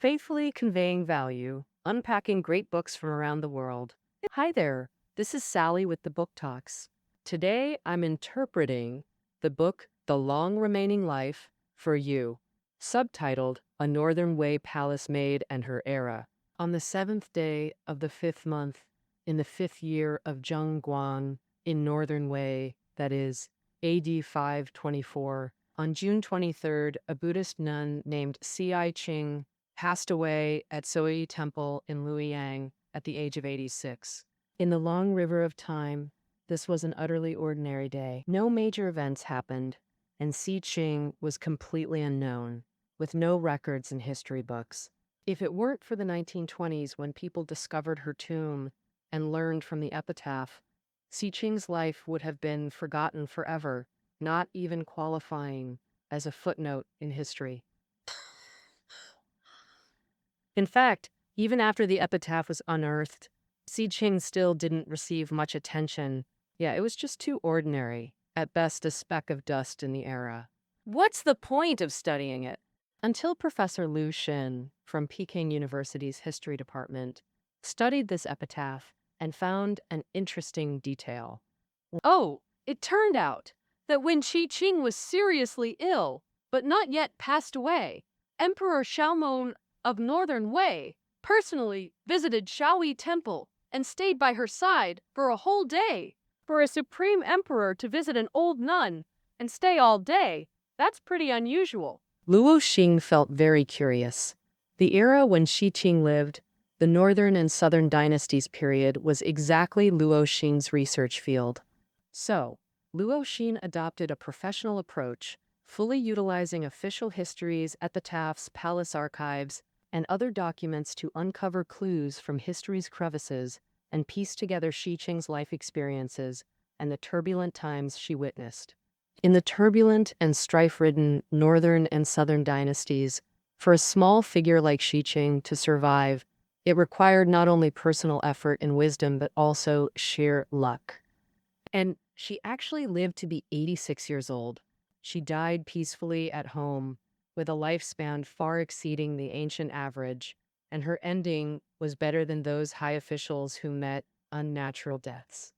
faithfully conveying value, unpacking great books from around the world. Hi there, this is Sally with the Book Talks. Today I'm interpreting the book The Long Remaining Life for You, subtitled A Northern Wei Palace Maid and Her Era. On the seventh day of the fifth month, in the fifth year of Zhengguang in Northern Wei, that is, AD 524, on June 23rd, a Buddhist nun named Ci Ching passed away at Soyi Temple in Luoyang at the age of 86. In the long river of time, this was an utterly ordinary day. No major events happened, and Ci Ching was completely unknown, with no records in history books. If it weren't for the 1920s when people discovered her tomb and learned from the epitaph, Ci Ching's life would have been forgotten forever, not even qualifying as a footnote in history. In fact, even after the epitaph was unearthed, Ci Ching still didn't receive much attention. Yeah, it was just too ordinary, at best a speck of dust in the era. What's the point of studying it? Until Professor Liu Xin from Peking University's history department studied this epitaph and found an interesting detail. Oh, it turned out that when Qi Qing was seriously ill, but not yet passed away, Emperor Xiaomon of Northern Wei personally visited Shaoyi Temple and stayed by her side for a whole day. For a supreme emperor to visit an old nun and stay all day, that's pretty unusual. Luo Xing felt very curious. The era when Qi Qing lived, the Northern and Southern Dynasties period, was exactly Luo Xing's research field. So, Luo Xin adopted a professional approach, fully utilizing official histories, epitaphs, palace archives, and other documents to uncover clues from history's crevices and piece together Qi Qing's life experiences and the turbulent times she witnessed. In the turbulent and strife-ridden Northern and Southern dynasties, for a small figure like Qi Qing to survive, it required not only personal effort and wisdom, but also sheer luck. And she actually lived to be 86 years old. She died peacefully at home, with a lifespan far exceeding the ancient average, and her ending was better than those high officials who met unnatural deaths.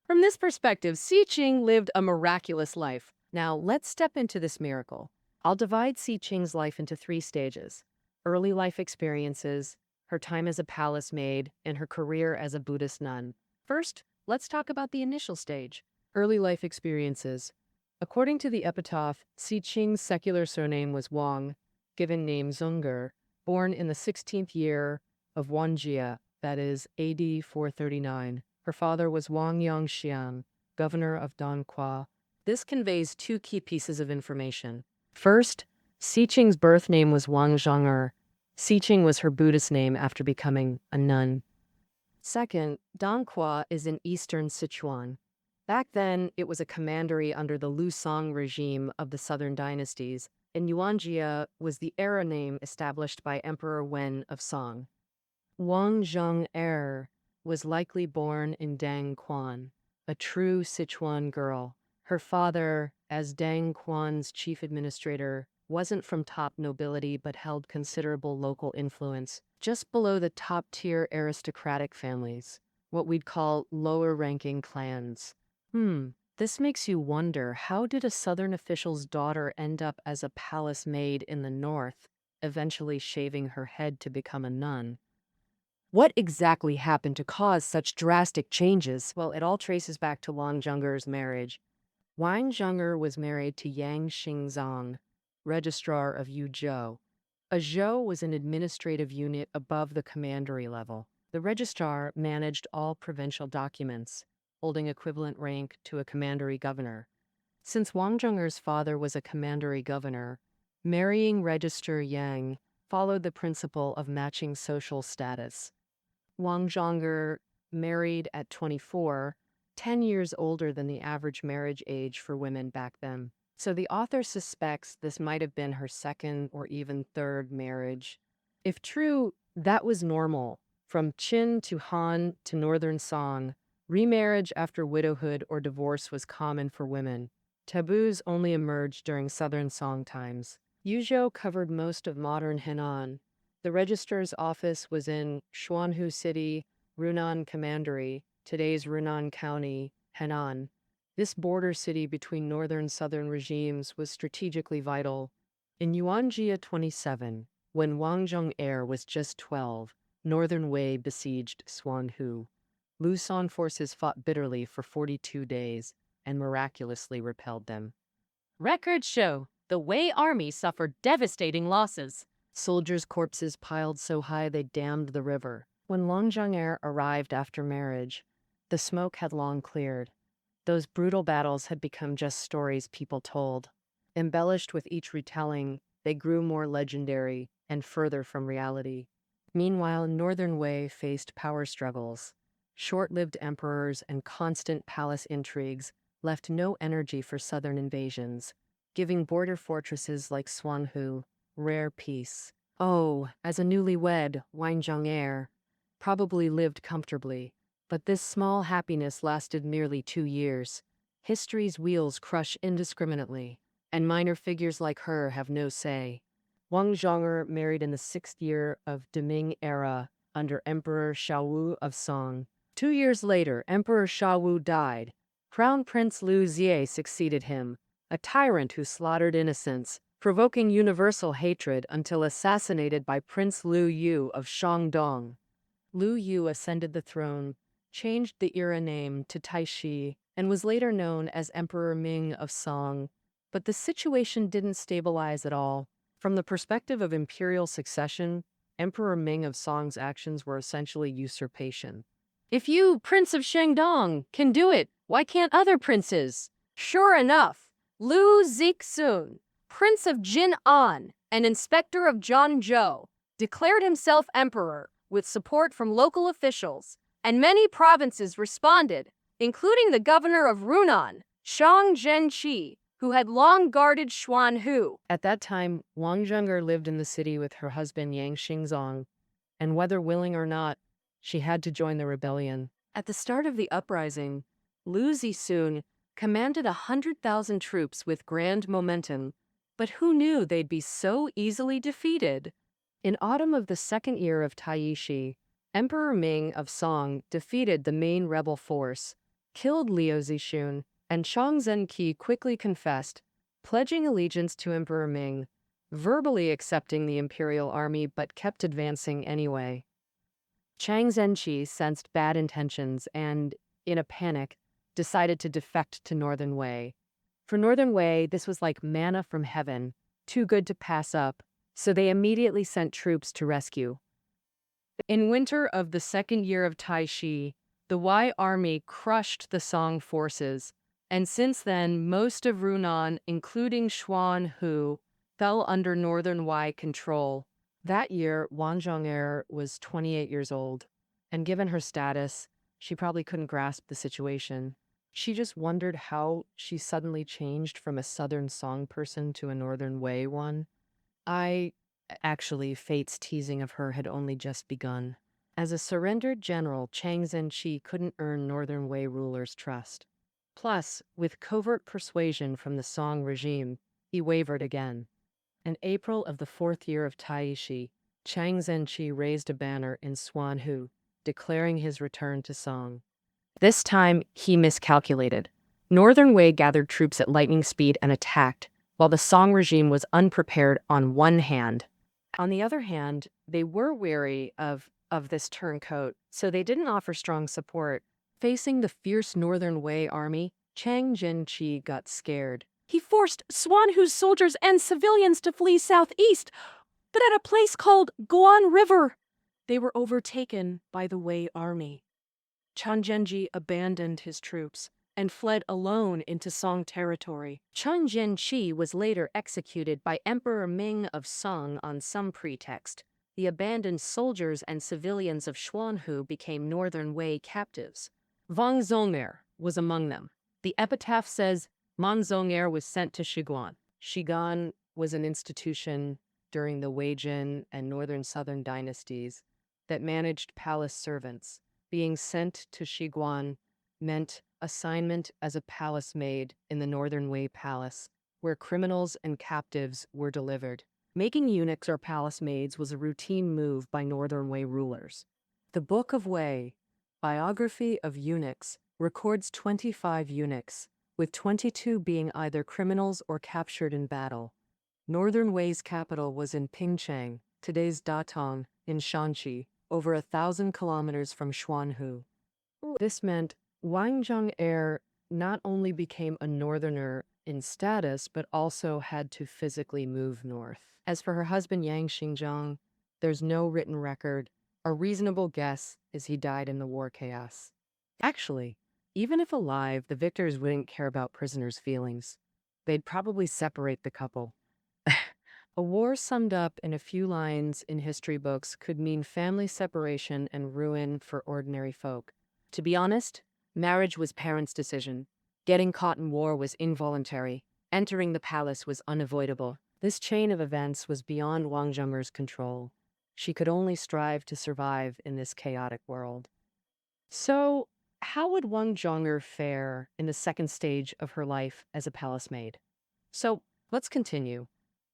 From this perspective, Ci Qing lived a miraculous life. Now, let's step into this miracle. I'll divide Ci Qing's life into three stages: early life experiences, her time as a palace maid, and her career as a Buddhist nun. First, let's talk about the initial stage, early life experiences. According to the epitaph, Ci Qing's secular surname was Wang, given name Zungur, born in the 16th year of Wanjia, that is, AD 439. Her father was Wang Yongxian, governor of Danqua. This conveys two key pieces of information. First, Ci Qing's birth name was Wang Zhong'er. Ci Qing was her Buddhist name after becoming a nun. Second, Danqua is in eastern Sichuan. Back then, it was a commandery under the Lu Song regime of the southern dynasties, and Yuanjia was the era name established by Emperor Wen of Song. Wang Zhong'er was likely born in Dangquan, a true Sichuan girl. Her father, as Dangquan's chief administrator, wasn't from top nobility but held considerable local influence, just below the top-tier aristocratic families, what we'd call lower-ranking clans. This makes you wonder, how did a southern official's daughter end up as a palace maid in the north, eventually shaving her head to become a nun? What exactly happened to cause such drastic changes? Well, it all traces back to Wang Zhong'er's marriage. Wang Zhong'er was married to Yang Xingzong, registrar of Yuzhou. A zhou was an administrative unit above the commandery level. The registrar managed all provincial documents, holding equivalent rank to a commandery governor. Since Wang Zhong'er's father was a commandery governor, marrying Register Yang followed the principle of matching social status. Wang Zhong'er married at 24, 10 years older than the average marriage age for women back then. So the author suspects this might have been her second or even third marriage. If true, that was normal. From Qin to Han to Northern Song, remarriage after widowhood or divorce was common for women. Taboos only emerged during Southern Song times. Yuzhou covered most of modern Henan. The registrar's office was in Xuanhu City, Runan Commandery, today's Runan County, Henan. This border city between northern-southern regimes was strategically vital. In Yuanjia 27, when Wang Zhong'er was just 12, Northern Wei besieged Xuanhu. Luson forces fought bitterly for 42 days and miraculously repelled them. Records show the Wei army suffered devastating losses. Soldiers' corpses piled so high they dammed the river. When Long Zhong'er arrived after marriage, the smoke had long cleared. Those brutal battles had become just stories people told. Embellished with each retelling, they grew more legendary and further from reality. Meanwhile, Northern Wei faced power struggles. Short-lived emperors and constant palace intrigues left no energy for southern invasions, giving border fortresses like Xuanhu rare peace. Oh, as a newlywed, Wang Zhong'er probably lived comfortably, but this small happiness lasted merely 2 years. History's wheels crush indiscriminately, and minor figures like her have no say. Wang Zhong'er married in the 6th year of the Ming era under Emperor Xiaowu of Song. 2 years later, Emperor Xiaowu died. Crown Prince Liu Xie succeeded him, a tyrant who slaughtered innocents, provoking universal hatred until assassinated by Prince Liu Yu of Shandong. Liu Yu ascended the throne, changed the era name to Taishi, and was later known as Emperor Ming of Song. But the situation didn't stabilize at all. From the perspective of imperial succession, Emperor Ming of Song's actions were essentially usurpation. If you, Prince of Shandong, can do it, why can't other princes? Sure enough, Liu Zixun, Prince of Jin'an and Inspector of Zhangzhou, declared himself emperor with support from local officials, and many provinces responded, including the governor of Runan, Shang Zhenqi, who had long guarded Xuanhu. At that time, Wang Zhong'er lived in the city with her husband Yang Xingzong, and whether willing or not, she had to join the rebellion. At the start of the uprising, Liu Zixun commanded 100,000 troops with grand momentum, but who knew they'd be so easily defeated? In autumn of the 2nd year of Taishi, Emperor Ming of Song defeated the main rebel force, killed Liu Zixun, and Shang Zhenqi quickly confessed, pledging allegiance to Emperor Ming, verbally accepting the imperial army but kept advancing anyway. Shang Zhenqi sensed bad intentions and, in a panic, decided to defect to Northern Wei. For Northern Wei, this was like manna from heaven, too good to pass up, so they immediately sent troops to rescue. In winter of the 2nd year of Taishi, the Wei army crushed the Song forces, and since then, most of Runan, including Xuanhu, fell under Northern Wei control. That year, Wang Zhong'er was 28 years old, and given her status, she probably couldn't grasp the situation. She just wondered how she suddenly changed from a Southern Song person to a Northern Wei one. Actually, fate's teasing of her had only just begun. As a surrendered general, Chang Zhenqi couldn't earn Northern Wei rulers' trust. Plus, with covert persuasion from the Song regime, he wavered again. In April of the 4th year of Taishi, Chang Zhenqi raised a banner in Xuanhu, declaring his return to Song. This time, he miscalculated. Northern Wei gathered troops at lightning speed and attacked, while the Song regime was unprepared on one hand. On the other hand, they were wary of this turncoat, so they didn't offer strong support. Facing the fierce Northern Wei army, Chang Zhenqi got scared. He forced Xuanhu's soldiers and civilians to flee southeast, but at a place called Guan River, they were overtaken by the Wei army. Chang Zhenqi abandoned his troops and fled alone into Song territory. Chang Zhenqi was later executed by Emperor Ming of Song on some pretext. The abandoned soldiers and civilians of Xuanhu became Northern Wei captives. Wang Zhong'er was among them. The epitaph says, Wang Zhong'er was sent to Shiguan. Shiguan was an institution during the Wei Jin and Northern Southern dynasties that managed palace servants. Being sent to Shiguan meant assignment as a palace maid in the Northern Wei Palace, where criminals and captives were delivered. Making eunuchs or palace maids was a routine move by Northern Wei rulers. The Book of Wei, Biography of Eunuchs, records 25 eunuchs, with 22 being either criminals or captured in battle. Northern Wei's capital was in Pingcheng, today's Datong, in Shanxi, over 1,000 kilometers from Xuanhu. This meant Wang Zhong not only became a northerner in status, but also had to physically move north. As for her husband Yang Xingzhang, there's no written record. A reasonable guess is he died in the war chaos. Actually, even if alive, the victors wouldn't care about prisoners' feelings. They'd probably separate the couple. A war summed up in a few lines in history books could mean family separation and ruin for ordinary folk. To be honest, marriage was parents' decision. Getting caught in war was involuntary. Entering the palace was unavoidable. This chain of events was beyond Wang Zhong'er's control. She could only strive to survive in this chaotic world. So, how would Wang Zhong'er fare in the second stage of her life as a palace maid? So, let's continue.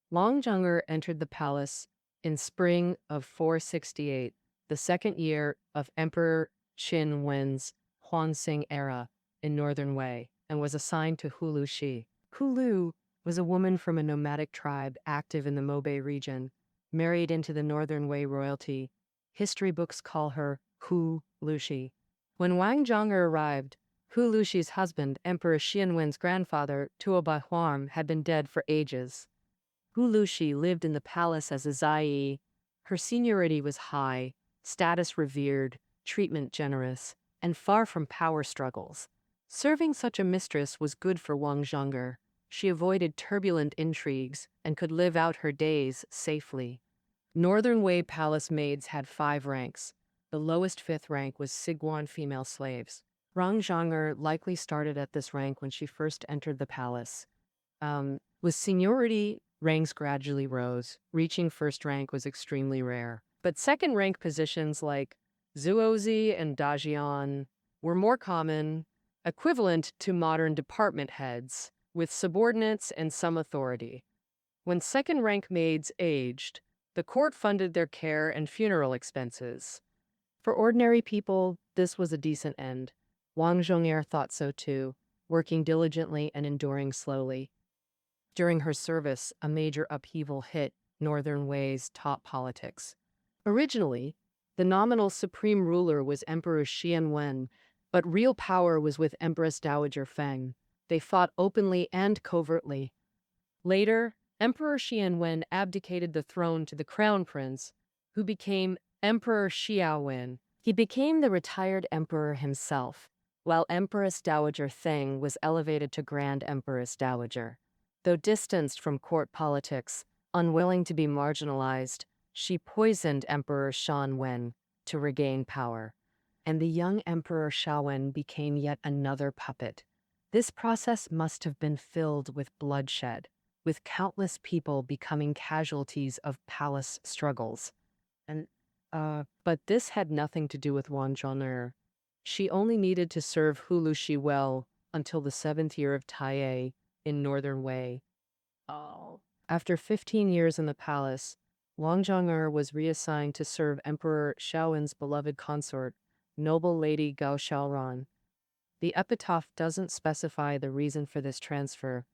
Wang Zhong'er entered the palace in spring of 468, the second year of Emperor Qin Wen's Huanxing era in Northern Wei, and was assigned to Hulu Shi. Hulu was a woman from a nomadic tribe active in the Mobei region, married into the Northern Wei royalty. History books call her Hu Lushi. When Wang Zhong'er arrived, Hu Lushi's husband, Emperor Xianwen's grandfather, Tuobai Huarm, had been dead for ages. Hu Lushi lived in the palace as a zai. Her seniority was high, status revered, treatment generous, and far from power struggles. Serving such a mistress was good for Wang Zhong'er. She avoided turbulent intrigues and could live out her days safely. Northern Wei palace maids had 5 ranks. The lowest 5th rank was Siguan female slaves. Wang Zhong'er likely started at this rank when she first entered the palace. With seniority, ranks gradually rose. Reaching first rank was extremely rare. But second rank positions like Zuozi and Dajian were more common, equivalent to modern department heads, with subordinates and some authority. When second rank maids aged, the court funded their care and funeral expenses. For ordinary people, this was a decent end. Wang Zhong'er thought so too, working diligently and enduring slowly. During her service, a major upheaval hit Northern Wei's top politics. Originally, the nominal supreme ruler was Emperor Xianwen, but real power was with Empress Dowager Feng. They fought openly and covertly. Later, Emperor Xianwen abdicated the throne to the crown prince, who became Emperor Xiaowen. He became the retired emperor himself, while Empress Dowager Feng was elevated to Grand Empress Dowager. Though distanced from court politics, unwilling to be marginalized, she poisoned Emperor Shan Wen to regain power, and the young Emperor Xiaowen became yet another puppet. This process must have been filled with bloodshed, with countless people becoming casualties of palace struggles. But this had nothing to do with Wang Zhong'er. She only needed to serve Hu Lushi well until the 7th year of Taiye in Northern Wei. After 15 years in the palace, Wang Zhong'er was reassigned to serve Emperor Xiaowen's beloved consort, noble lady Gao Xiaoran. The epitaph doesn't specify the reason for this transfer.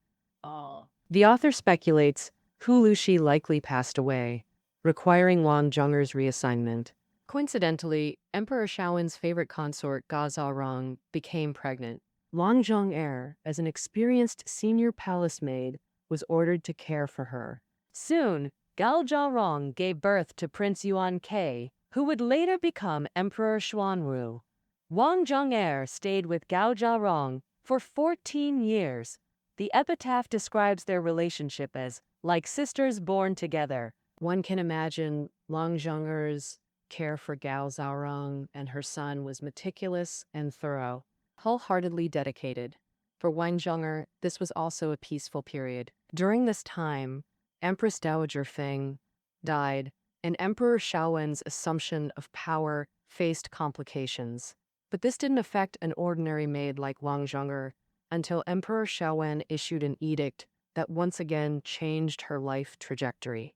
The author speculates Hu Lushi likely passed away, requiring Wang Zhong'er's reassignment. Coincidentally, Emperor Xiaowen's favorite consort, Gao Xiaorong, became pregnant. Wang Zhong'er, as an experienced senior palace maid, was ordered to care for her. Soon, Gao Xiaorong gave birth to Prince Yuan Ke, who would later become Emperor Xuanwu. Wang Zhong'er stayed with Gao Xiaorong for 14 years. The epitaph describes their relationship as like sisters born together. One can imagine Wang Zhong'er's care for Gao Xiaorong and her son was meticulous and thorough, wholeheartedly dedicated. For Wang Zhong'er, this was also a peaceful period. During this time, Empress Dowager Feng died, and Emperor Xiaowen's assumption of power faced complications. But this didn't affect an ordinary maid like Wang Zhong'er until Emperor Xiaowen issued an edict that once again changed her life trajectory.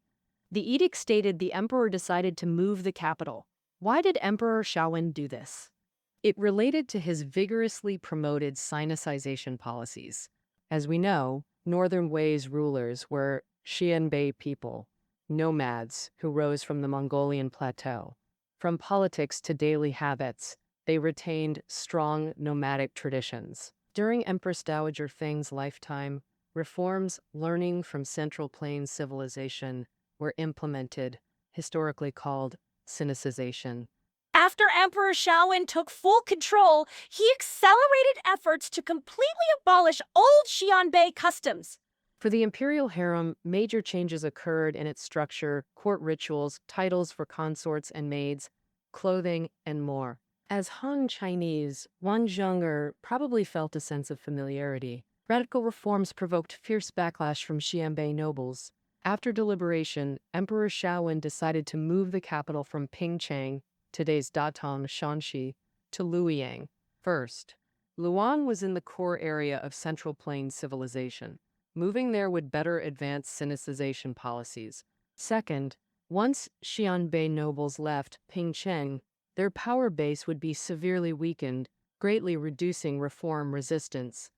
The edict stated the emperor decided to move the capital. Why did Emperor Shaowen do this? It related to his vigorously promoted Sinicization policies. As we know, Northern Wei's rulers were Xianbei people, nomads who rose from the Mongolian plateau. From politics to daily habits, they retained strong nomadic traditions. During Empress Dowager Feng's lifetime, reforms learning from Central Plains civilization were implemented, historically called Sinicization. After Emperor Shaowen took full control, he accelerated efforts to completely abolish old Xianbei customs. For the imperial harem, major changes occurred in its structure, court rituals, titles for consorts and maids, clothing, and more. As Han Chinese, Wang Zheng'er probably felt a sense of familiarity. Radical reforms provoked fierce backlash from Xianbei nobles. After deliberation, Emperor Shaowen decided to move the capital from Pingcheng, today's Datong, Shanxi, to Luoyang. First, Luoyang was in the core area of Central Plains civilization. Moving there would better advance Sinicization policies. Second, once Xianbei nobles left Pingcheng, their power base would be severely weakened, greatly reducing reform resistance.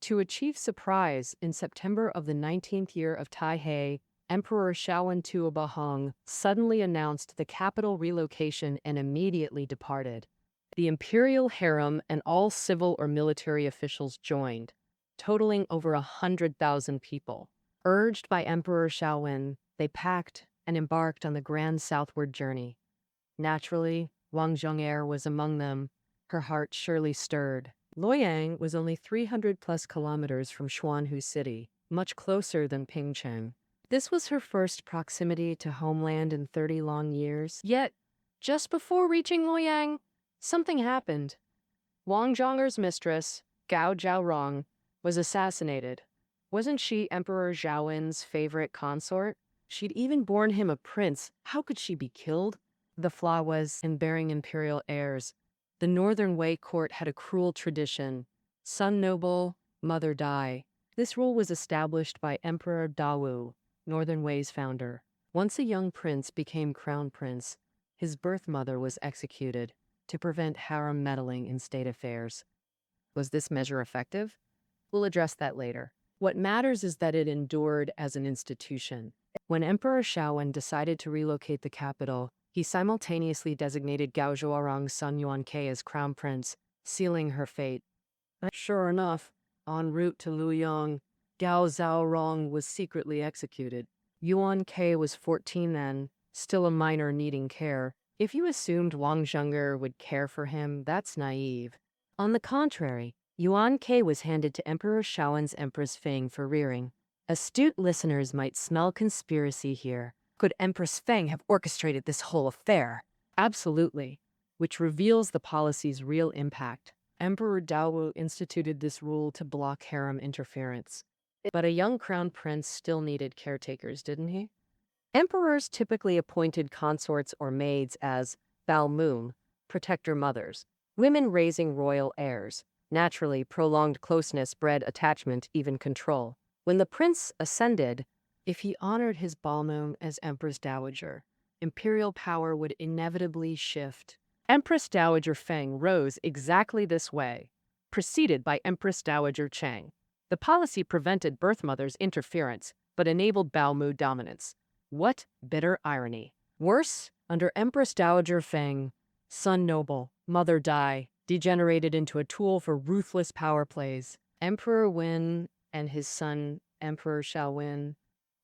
To achieve surprise, in September of the 19th year of Taihei, Emperor Shaowen Tuobahong suddenly announced the capital relocation and immediately departed. The imperial harem and all civil or military officials joined, totaling over 100,000 people. Urged by Emperor Shaowen, they packed and embarked on the grand southward journey. Naturally, Wang Zheng'er was among them. Her heart surely stirred. Luoyang was only 300+ kilometers from Xuanhu City, much closer than Pingcheng. This was her first proximity to homeland in 30 long years. Yet, just before reaching Luoyang, something happened. Wang Zheng'er's mistress, Gao Zhaorong, was assassinated. Wasn't she Emperor Zhaowen's favorite consort? She'd even borne him a prince. How could she be killed? The flaw was in bearing imperial heirs. The Northern Wei court had a cruel tradition. Son noble, mother die. This rule was established by Emperor Dawu, Northern Wei's founder. Once a young prince became crown prince, his birth mother was executed to prevent harem meddling in state affairs. Was this measure effective? We'll address that later. What matters is that it endured as an institution. When Emperor Shaowen decided to relocate the capital, he simultaneously designated Gao Zhaorong's son Yuan Ke as crown prince, sealing her fate. Sure enough, en route to Luoyang, Gao Zhaorong was secretly executed. Yuan Ke was 14 then, still a minor needing care. If you assumed Wang Zheng'er would care for him, that's naive. On the contrary, Yuan Ke was handed to Emperor Shaowen's Empress Feng for rearing. Astute listeners might smell conspiracy here. Could Empress Feng have orchestrated this whole affair? Absolutely, which reveals the policy's real impact. Emperor Dawu instituted this rule to block harem interference. But a young crown prince still needed caretakers, didn't he? Emperors typically appointed consorts or maids as balmoon, protector mothers, women raising royal heirs. Naturally, prolonged closeness bred attachment, even control. When the prince ascended, if he honored his balmoon as Empress Dowager, imperial power would inevitably shift. Empress Dowager Feng rose exactly this way, preceded by Empress Dowager Cheng. The policy prevented birth mothers' interference, but enabled balmoon dominance. What bitter irony. Worse, under Empress Dowager Feng, son noble, mother die, degenerated into a tool for ruthless power plays. Emperor Wen and his son, Emperor Shaowen,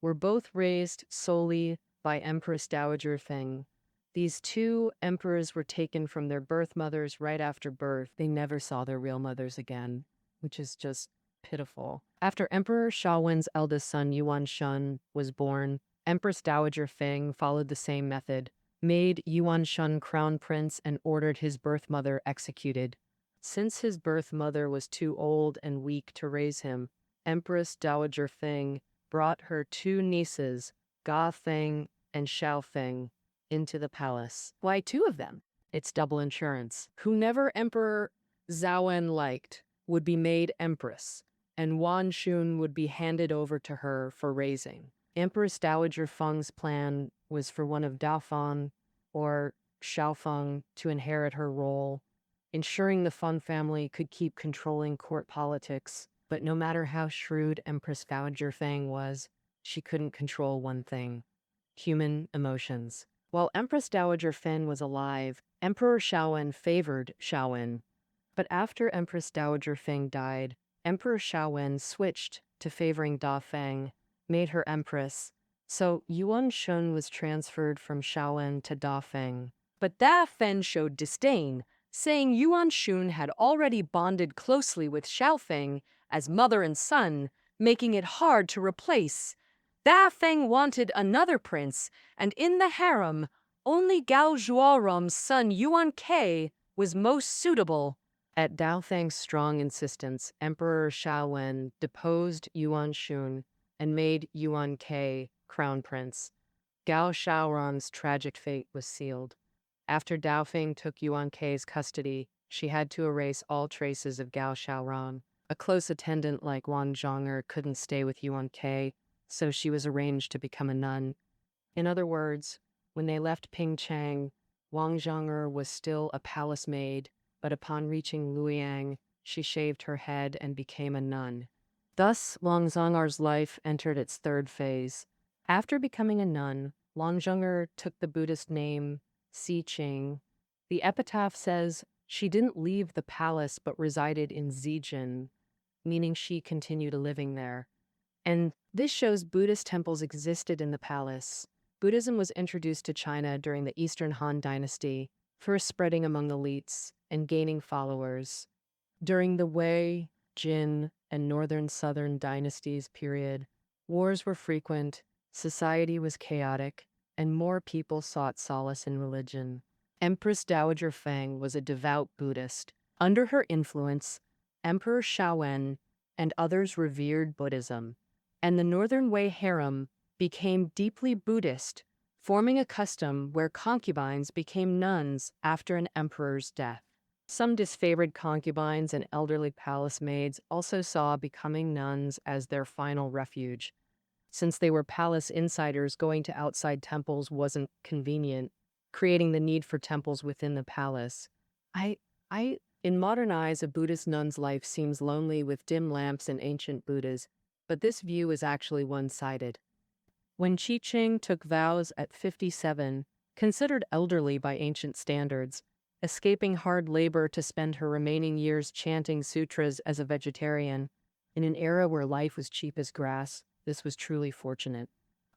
were both raised solely by Empress Dowager Feng. These two emperors were taken from their birth mothers right after birth. They never saw their real mothers again, which is just pitiful. After Emperor Shaowen's eldest son, Yuan Shun, was born, Empress Dowager Feng followed the same method, made Yuan Shun crown prince and ordered his birth mother executed. Since his birth mother was too old and weak to raise him, Empress Dowager Feng brought her two nieces, Ga Feng and Xiao Feng, into the palace. Why two of them? It's double insurance. Whoever Emperor Zhaowen liked would be made empress, and Wan Xun would be handed over to her for raising. Empress Dowager Feng's plan was for one of Daofeng or Xiaofeng to inherit her role, ensuring the Feng family could keep controlling court politics. But no matter how shrewd Empress Dowager Feng was, she couldn't control one thing: human emotions. While Empress Dowager Feng was alive, Emperor Shaowen favored Shaowen. But after Empress Dowager Feng died, Emperor Shaowen switched to favoring Da Feng, made her empress. So Yuan Shun was transferred from Shaowen to Da Feng. But Da Feng showed disdain, saying Yuan Shun had already bonded closely with Xiaofeng as mother and son, making it hard to replace. Da Feng wanted another prince, and in the harem, only Gao Zhuorong's son Yuan Ke was most suitable. At Dao Feng's strong insistence, Emperor Shaowen deposed Yuan Shun and made Yuan Ke crown prince. Gao Xiaorong's tragic fate was sealed. After Dao Feng took Yuan Ke's custody, she had to erase all traces of Gao Xiaorong. A close attendant like Wang Zhonger couldn't stay with Yuan Ke, so she was arranged to become a nun. In other words, when they left Pingchang, Wang Zhonger was still a palace maid, but upon reaching Luoyang, she shaved her head and became a nun. Thus, Wang Zonger's life entered its third phase. After becoming a nun, Wang Zhonger took the Buddhist name Si Qing. The epitaph says she didn't leave the palace but resided in Zijin, meaning she continued living there. And this shows Buddhist temples existed in the palace. Buddhism was introduced to China during the Eastern Han Dynasty, first spreading among elites and gaining followers. During the Wei, Jin, and Northern Southern Dynasties period, wars were frequent, society was chaotic, and more people sought solace in religion. Empress Dowager Feng was a devout Buddhist. Under her influence, Emperor Shaowen and others revered Buddhism, and the Northern Wei harem became deeply Buddhist, forming a custom where concubines became nuns after an emperor's death. Some disfavored concubines and elderly palace maids also saw becoming nuns as their final refuge. Since they were palace insiders, going to outside temples wasn't convenient, creating the need for temples within the palace. In modern eyes, a Buddhist nun's life seems lonely with dim lamps and ancient Buddhas, but this view is actually one-sided. When Qi Qing took vows at 57, considered elderly by ancient standards, escaping hard labor to spend her remaining years chanting sutras as a vegetarian, in an era where life was cheap as grass, this was truly fortunate.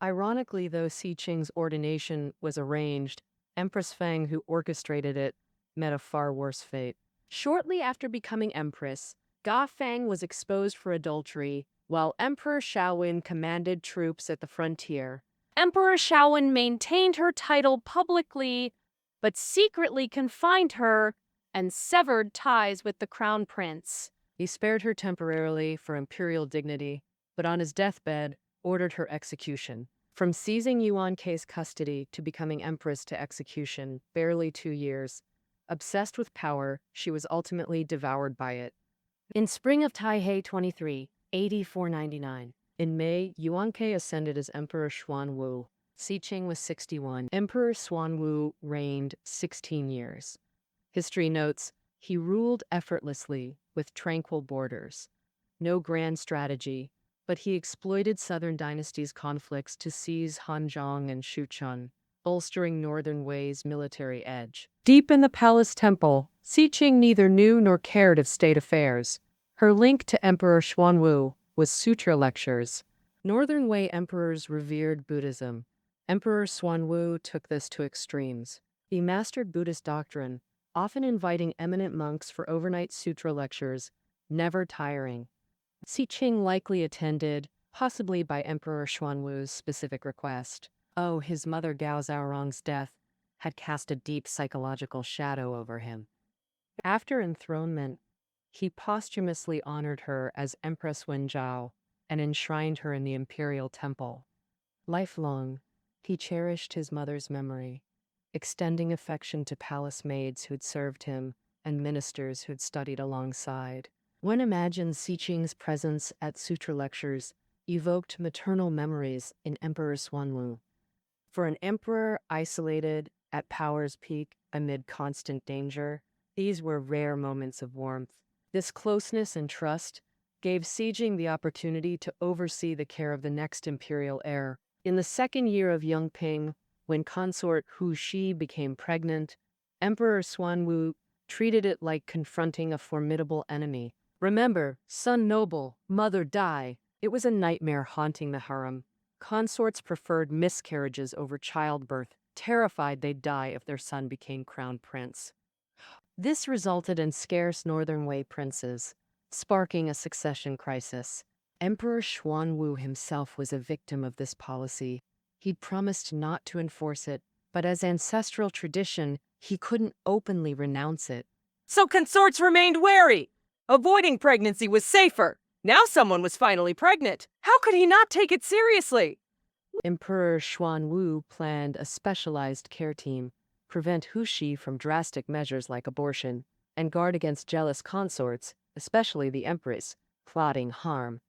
Ironically, though Qi Qing's ordination was arranged, Empress Feng, who orchestrated it, met a far worse fate. Shortly after becoming empress, Ga Feng was exposed for adultery, while Emperor Shaowen commanded troops at the frontier. Emperor Shaowen maintained her title publicly, but secretly confined her and severed ties with the crown prince. He spared her temporarily for imperial dignity, but on his deathbed, ordered her execution. From seizing Yuan Ke's custody to becoming empress to execution, barely 2 years. Obsessed with power, she was ultimately devoured by it. In spring of Taihei 23, AD 499, in May, Yuan Ke ascended as Emperor Xuanwu. Qi Qing was 61. Emperor Xuanwu reigned 16 years. History notes, he ruled effortlessly with tranquil borders. No grand strategy, but he exploited Southern Dynasty's conflicts to seize Hanzhong and Shuchun, bolstering Northern Wei's military edge. Deep in the palace temple, Qi Qing neither knew nor cared of state affairs. Her link to Emperor Xuanwu was sutra lectures. Northern Wei emperors revered Buddhism. Emperor Xuanwu took this to extremes. He mastered Buddhist doctrine, often inviting eminent monks for overnight sutra lectures, never tiring. Qi Qing likely attended, possibly by Emperor Xuanwu's specific request. Oh, his mother Gao Zhaorong's death had cast a deep psychological shadow over him. After enthronement, he posthumously honored her as Empress Wenjiao and enshrined her in the imperial temple. Lifelong, he cherished his mother's memory, extending affection to palace maids who'd served him and ministers who'd studied alongside. One imagines Siqing's presence at sutra lectures evoked maternal memories in Emperor Xuanwu. For an emperor isolated at power's peak amid constant danger, these were rare moments of warmth. This closeness and trust gave Sijing the opportunity to oversee the care of the next imperial heir. In the second year of Yongping, when consort Hu Shi became pregnant, Emperor Xuanwu treated it like confronting a formidable enemy. Remember, son noble, mother die. It was a nightmare haunting the harem. Consorts preferred miscarriages over childbirth, terrified they'd die if their son became crown prince. This resulted in scarce Northern Wei princes, sparking a succession crisis. Emperor Xuanwu himself was a victim of this policy. He'd promised not to enforce it, but as ancestral tradition, he couldn't openly renounce it. So consorts remained wary. Avoiding pregnancy was safer. Now someone was finally pregnant. How could he not take it seriously? Emperor Xuanwu planned a specialized care team, prevent Hu Shi from drastic measures like abortion, and guard against jealous consorts, especially the empress, plotting harm.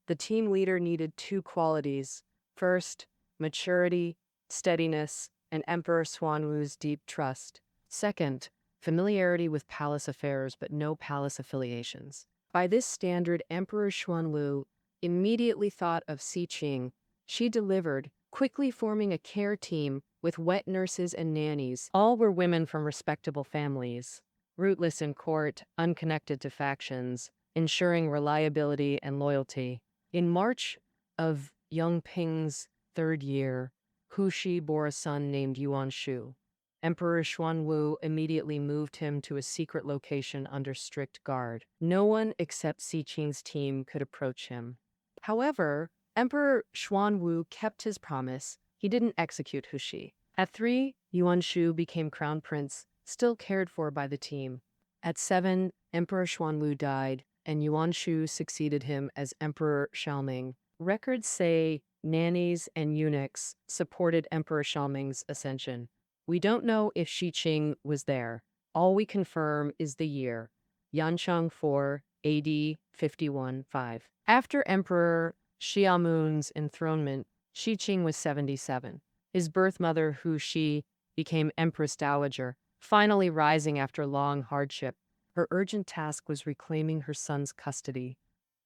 The team leader needed two qualities. First, maturity, steadiness, and Emperor Xuanwu's deep trust. Second, familiarity with palace affairs but no palace affiliations. By this standard, Emperor Xuanwu immediately thought of Siqing. She delivered, quickly forming a care team with wet nurses and nannies. All were women from respectable families, rootless in court, unconnected to factions, ensuring reliability and loyalty. In March of Yongping's third year, Hu Shi bore a son named Yuan Shu. Emperor Xuanwu immediately moved him to a secret location under strict guard. No one except Siqing's team could approach him. However, Emperor Xuanwu kept his promise. He didn't execute Hu Shi. At 3, Yuan Shu became crown prince, still cared for by the team. At 7, Emperor Xuanwu died, and Yuan Shu succeeded him as Emperor Xiaoming. Records say nannies and eunuchs supported Emperor Xiaoming's ascension. We don't know if Siqing was there. All we confirm is the year, Yancheng 4, AD 51-5. After Emperor Xiaomun's enthronement, Siqing was 77. His birth mother, Hu Shi, became Empress Dowager, finally rising after long hardship. Her urgent task was reclaiming her son's custody.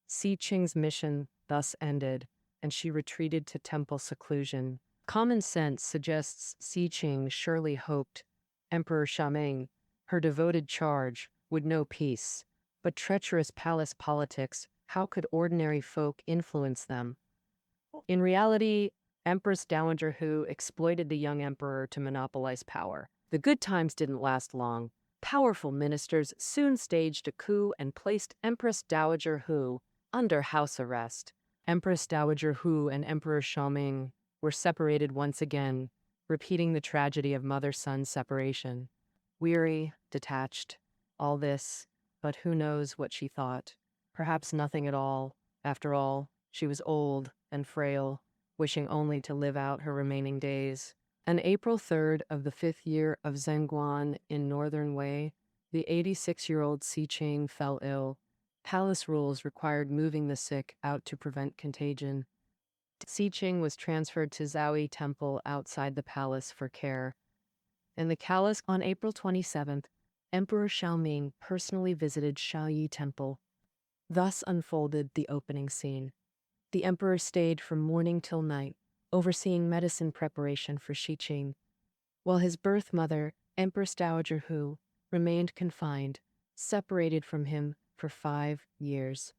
Siqing's mission thus ended, and she retreated to temple seclusion. Common sense suggests Siqing surely hoped Emperor Xiaoming, her devoted charge, would know peace. But treacherous palace politics, how could ordinary folk influence them? In reality, Empress Dowager Hu exploited the young emperor to monopolize power. The good times didn't last long. Powerful ministers soon staged a coup and placed Empress Dowager Hu under house arrest. Empress Dowager Hu and Emperor Xiaoming were separated once again, repeating the tragedy of mother-son separation. Weary, detached, all this, but who knows what she thought? Perhaps nothing at all. After all, she was old and frail, wishing only to live out her remaining days. On April 3rd of the 5th year of Zhenguan in Northern Wei, the 86-year-old Siqing fell ill. Palace rules required moving the sick out to prevent contagion. Siqing was transferred to Zhaoyi Temple outside the palace for care. In the palace on April 27th, Emperor Xiaoming personally visited Shaoyi Temple. Thus unfolded the opening scene. The emperor stayed from morning till night, overseeing medicine preparation for Siqing, while his birth mother, Empress Dowager Hu, remained confined, separated from him for 5 years.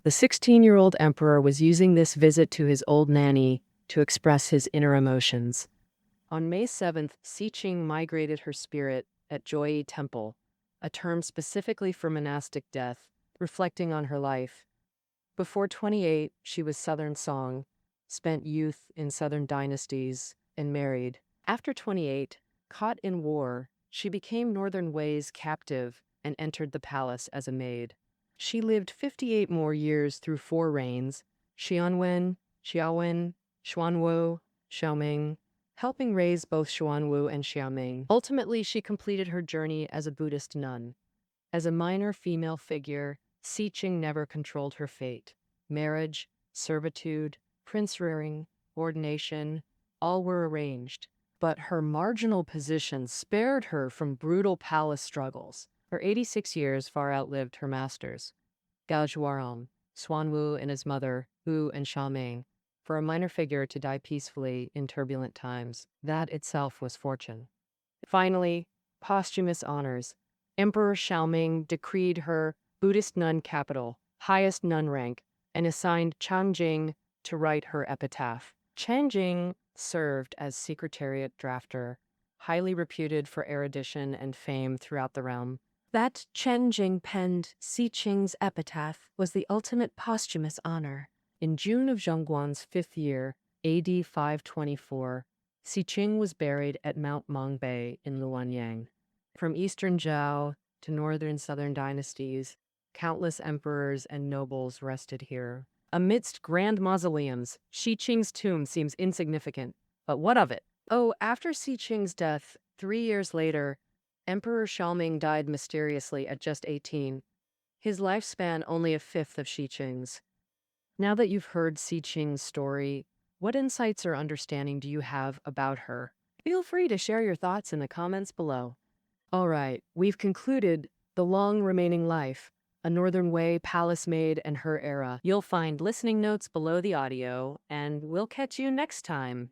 The 16-year-old emperor was using this visit to his old nanny to express his inner emotions. On May 7th, Siqing migrated her spirit at Joyi Temple, a term specifically for monastic death, reflecting on her life. Before 28, she was Southern Song, spent youth in Southern dynasties, and married. After 28, caught in war, she became Northern Wei's captive and entered the palace as a maid. She lived 58 more years through 4 reigns, Xianwen, Xiaowen, Xuanwu, Xiaoming, helping raise both Xuanwu and Xiaoming. Ultimately, she completed her journey as a Buddhist nun. As a minor female figure, Si Qing never controlled her fate. Marriage, servitude, prince rearing, ordination, all were arranged. But her marginal position spared her from brutal palace struggles. Her 86 years far outlived her masters, Gao Zhuarong, Xuanwu and his mother, Wu and Xiaoming. For a minor figure to die peacefully in turbulent times, that itself was fortune. Finally, posthumous honors. Emperor Xiaoming decreed her Buddhist nun capital, highest nun rank, and assigned Changjing to write her epitaph. Changjing served as secretariat drafter, highly reputed for erudition and fame throughout the realm. That Changjing penned Si Qing's epitaph was the ultimate posthumous honor. In June of Zhongguan's 5th year, AD 524, Si Qing was buried at Mount Mongbei in Luanyang. From eastern Zhao to northern southern dynasties, countless emperors and nobles rested here. Amidst grand mausoleums, Si Qing's tomb seems insignificant. But what of it? Oh, after Si Qing's death, 3 years later, Emperor Xiaoming died mysteriously at just 18. His lifespan only a fifth of Si Qing's. Now that you've heard Si Qing's story, what insights or understanding do you have about her? Feel free to share your thoughts in the comments below. All right, we've concluded The Long Remaining Life, a Northern Wei Palace Maid and Her Era. You'll find listening notes below the audio, and we'll catch you next time.